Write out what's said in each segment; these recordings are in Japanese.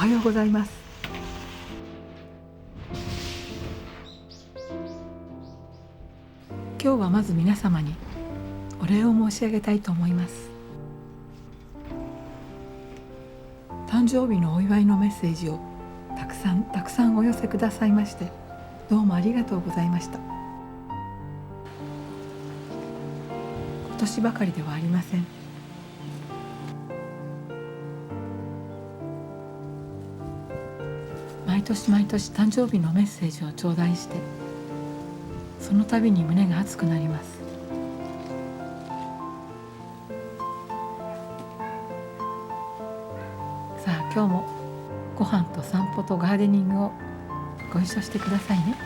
はようございます。今日はまず皆様にお礼を申し上げたいと思います。誕生日のお祝いのメッセージをたくさんお寄せくださいまして、どうもありがとうございました。今年ばかりではありません。毎年誕生日のメッセージを頂戴して、その度に胸が熱くなります。さあ今日もご飯と散歩とガーデニングをご一緒してくださいね。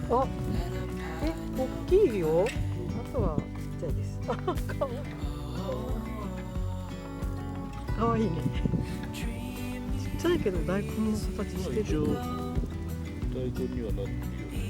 あ、大きいよ。あとはちっちゃいです。あ、かわいい。かわいいね。ちっちゃいけど大根の形してる。大根にはなってるよね。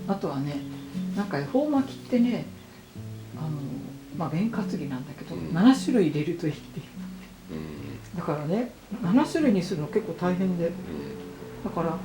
あとはね、なんか恵方巻きってね、験担ぎなんだけど、7種類入れるといいっていう。だからね、7種類にするの結構大変で、だから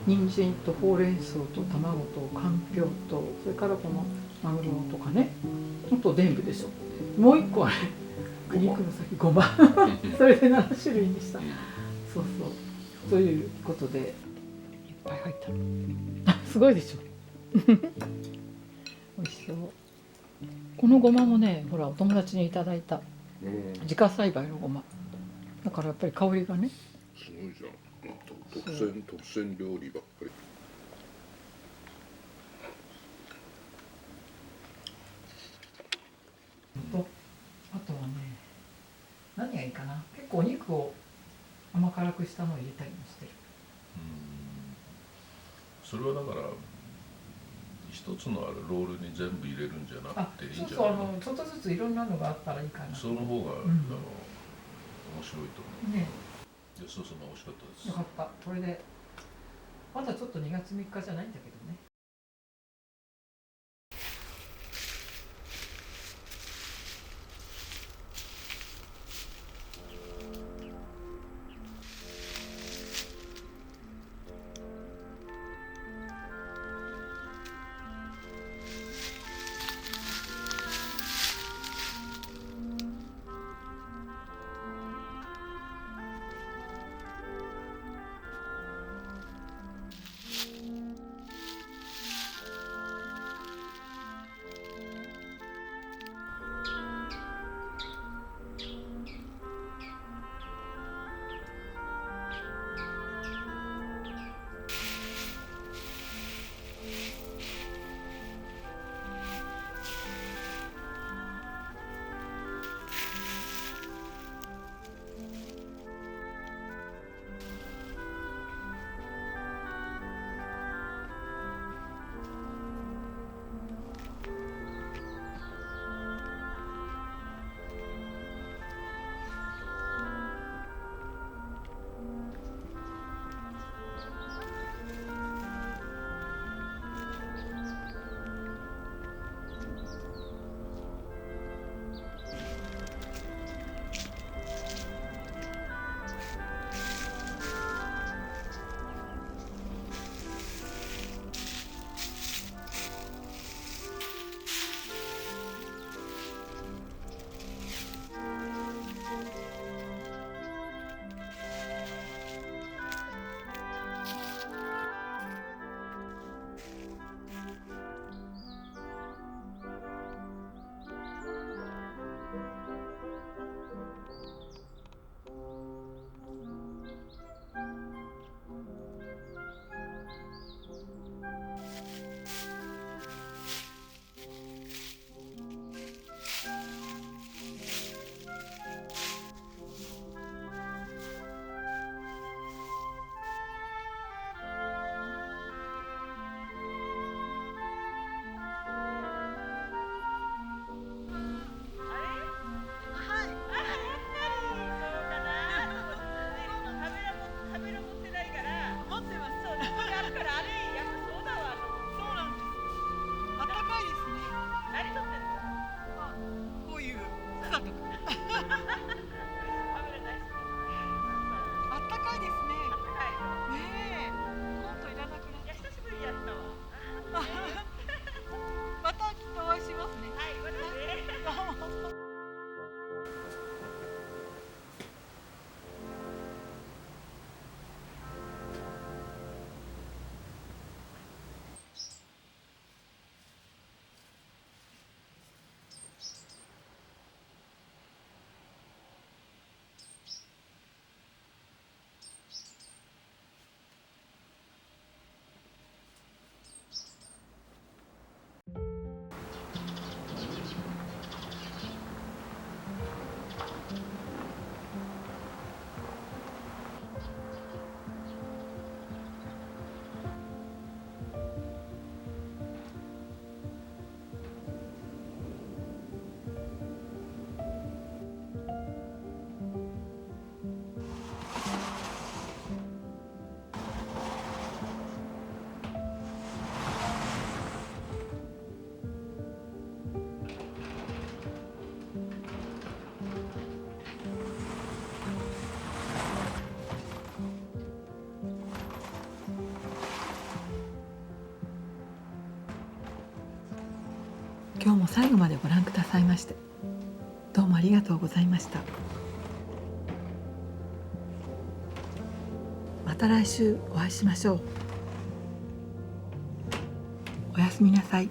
人参とほうれん草と卵とかんぴょうと、それからこのマグロとかね、あと全部でしょ。もう一個はね、肉の先ごまそれで7種類にした。そうそうということでいっぱい入ったのすごいでしょ美味しそう。このごまもね、ほらお友達にいただいた自家栽培のごまだからやっぱり香りがねすごいじゃん。特選料理ばっかり。と、あとはね、何がいいかな。結構お肉を甘辛くしたのを入れたりもしてる。それはだから一つのあるロールに全部入れるんじゃなくていいんじゃそうないの？ちょっとずついろんなのがあったらいいかな。その方が、面白いと思う。ね、いや、そうそう、美味しかったです。よかった。これでまだちょっと2月3日じゃないんだけどね。最後までご覧くださいましてどうもありがとうございました。また来週お会いしましょう。おやすみなさい。